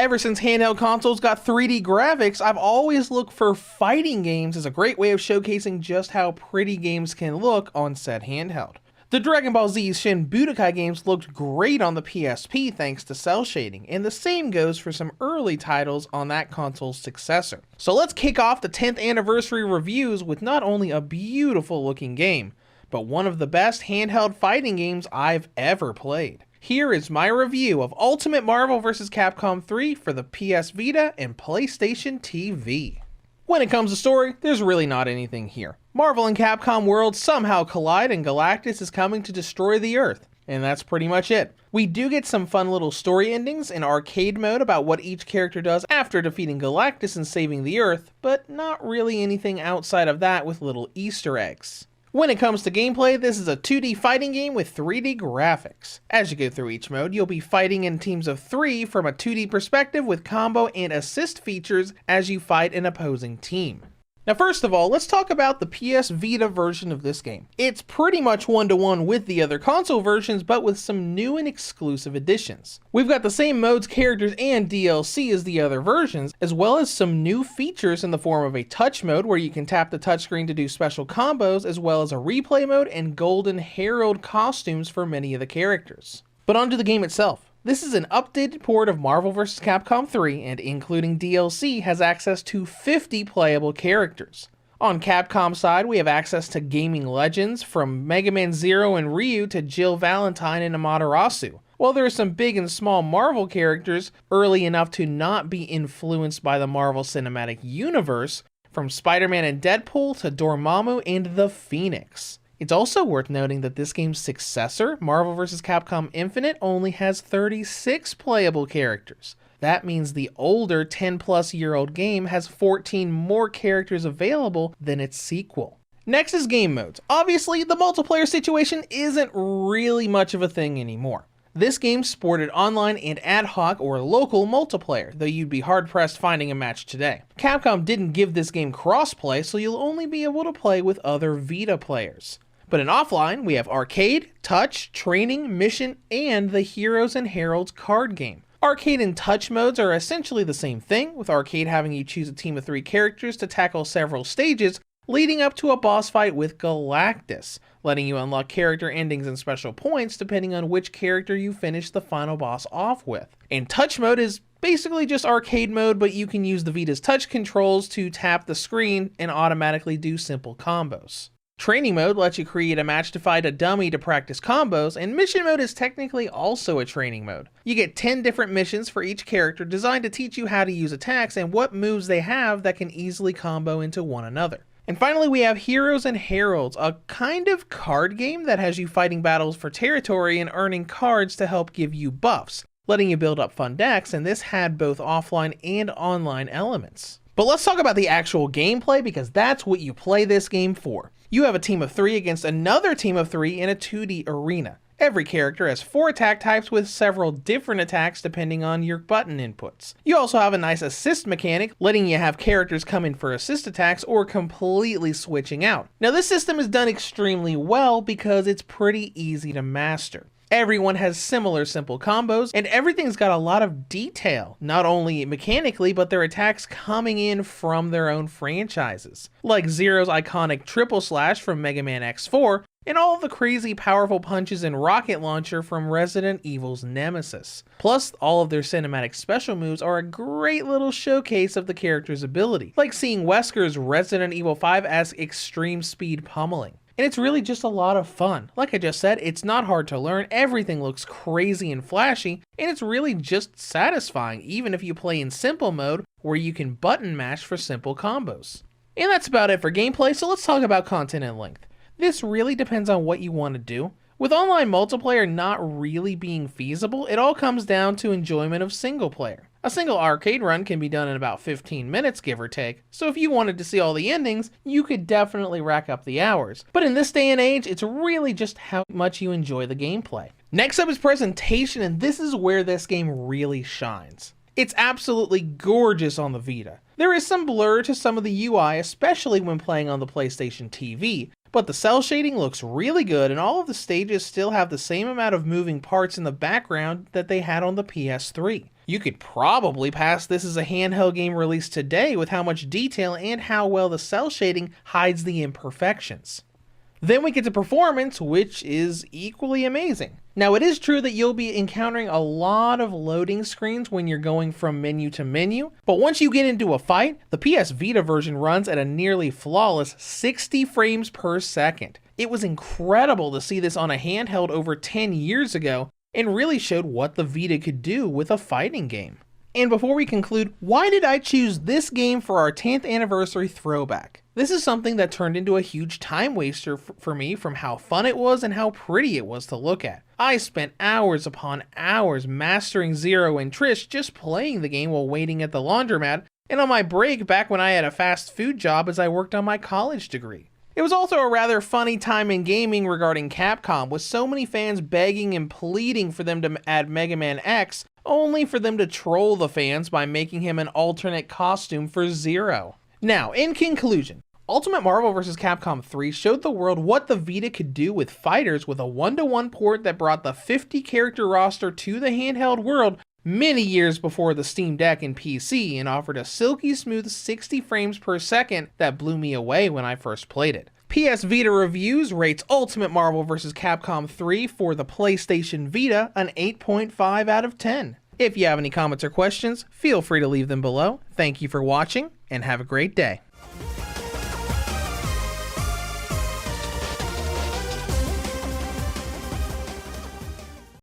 Ever since handheld consoles got 3D graphics, I've always looked for fighting games as a great way of showcasing just how pretty games can look on said handheld. The Dragon Ball Z Shin Budokai games looked great on the PSP thanks to cel shading, and the same goes for some early titles on that console's successor. So let's kick off the 10th anniversary reviews with not only a beautiful looking game, but one of the best handheld fighting games I've ever played. Here is my review of Ultimate Marvel vs. Capcom 3 for the PS Vita and PlayStation TV. When it comes to story, there's really not anything here. Marvel and Capcom worlds somehow collide and Galactus is coming to destroy the Earth, and that's pretty much it. We do get some fun little story endings in arcade mode about what each character does after defeating Galactus and saving the Earth, but not really anything outside of that with little Easter eggs. When it comes to gameplay, this is a 2D fighting game with 3D graphics. As you go through each mode, you'll be fighting in teams of 3 from a 2D perspective with combo and assist features as you fight an opposing team. Now first of all, let's talk about the PS Vita version of this game. It's pretty much one-to-one with the other console versions, but with some new and exclusive additions. We've got the same modes, characters, and DLC as the other versions, as well as some new features in the form of a touch mode where you can tap the touchscreen to do special combos, as well as a replay mode and Golden Herald costumes for many of the characters. But onto the game itself. This is an updated port of Marvel vs. Capcom 3 and including DLC has access to 50 playable characters. On Capcom side, we have access to gaming legends from Mega Man Zero and Ryu to Jill Valentine and Amaterasu. While there are some big and small Marvel characters early enough to not be influenced by the Marvel Cinematic Universe, from Spider-Man and Deadpool to Dormammu and the Phoenix. It's also worth noting that this game's successor, Marvel vs. Capcom Infinite, only has 36 playable characters. That means the older 10-plus-year-old game has 14 more characters available than its sequel. Next is game modes. Obviously, the multiplayer situation isn't really much of a thing anymore. This game sported online and ad hoc or local multiplayer, though you'd be hard-pressed finding a match today. Capcom didn't give this game crossplay, so you'll only be able to play with other Vita players. But in offline, we have arcade, touch, training, mission, and the Heroes and Heralds card game. Arcade and touch modes are essentially the same thing, with arcade having you choose a team of 3 characters to tackle several stages, leading up to a boss fight with Galactus, letting you unlock character endings and special points depending on which character you finish the final boss off with. And touch mode is basically just arcade mode, but you can use the Vita's touch controls to tap the screen and automatically do simple combos. Training mode lets you create a match to fight a dummy to practice combos, and mission mode is technically also a training mode. You get 10 different missions for each character designed to teach you how to use attacks and what moves they have that can easily combo into one another. And finally, we have Heroes and Heralds, a kind of card game that has you fighting battles for territory and earning cards to help give you buffs, letting you build up fun decks, and this had both offline and online elements. But let's talk about the actual gameplay, because that's what you play this game for. You have a team of 3 against another team of 3 in a 2D arena. Every character has 4 attack types with several different attacks depending on your button inputs. You also have a nice assist mechanic, letting you have characters come in for assist attacks or completely switching out. Now this system is done extremely well because it's pretty easy to master. Everyone has similar simple combos, and everything's got a lot of detail, not only mechanically, but their attacks coming in from their own franchises. Like Zero's iconic triple slash from Mega Man X4, and all the crazy powerful punches and rocket launcher from Resident Evil's Nemesis. Plus, all of their cinematic special moves are a great little showcase of the character's ability, like seeing Wesker's Resident Evil 5-esque extreme speed pummeling. And it's really just a lot of fun. Like I just said, it's not hard to learn, everything looks crazy and flashy, and it's really just satisfying, even if you play in simple mode, where you can button mash for simple combos. And that's about it for gameplay, so let's talk about content and length. This really depends on what you want to do. With online multiplayer not really being feasible, it all comes down to enjoyment of single player. A single arcade run can be done in about 15 minutes, give or take, so if you wanted to see all the endings, you could definitely rack up the hours. But in this day and age, it's really just how much you enjoy the gameplay. Next up is presentation, and this is where this game really shines. It's absolutely gorgeous on the Vita. There is some blur to some of the UI, especially when playing on the PlayStation TV, but the cell shading looks really good and all of the stages still have the same amount of moving parts in the background that they had on the PS3. You could probably pass this as a handheld game released today with how much detail and how well the cell shading hides the imperfections. Then we get to performance, which is equally amazing. Now, it is true that you'll be encountering a lot of loading screens when you're going from menu to menu, but once you get into a fight, the PS Vita version runs at a nearly flawless 60 frames per second. It was incredible to see this on a handheld over 10 years ago, and really showed what the Vita could do with a fighting game. And before we conclude, why did I choose this game for our 10th anniversary throwback? This is something that turned into a huge time waster for me from how fun it was and how pretty it was to look at. I spent hours upon hours mastering Zero and Trish just playing the game while waiting at the laundromat and on my break back when I had a fast food job as I worked on my college degree. It was also a rather funny time in gaming regarding Capcom, with so many fans begging and pleading for them to add Mega Man X, only for them to troll the fans by making him an alternate costume for Zero. Now, in conclusion, Ultimate Marvel vs. Capcom 3 showed the world what the Vita could do with fighters with a 1-to-1 port that brought the 50-character roster to the handheld world many years before the Steam Deck and PC, and offered a silky smooth 60 frames per second that blew me away when I first played it. PS Vita Reviews rates Ultimate Marvel vs. Capcom 3 for the PlayStation Vita an 8.5 out of 10. If you have any comments or questions, feel free to leave them below. Thank you for watching, and have a great day.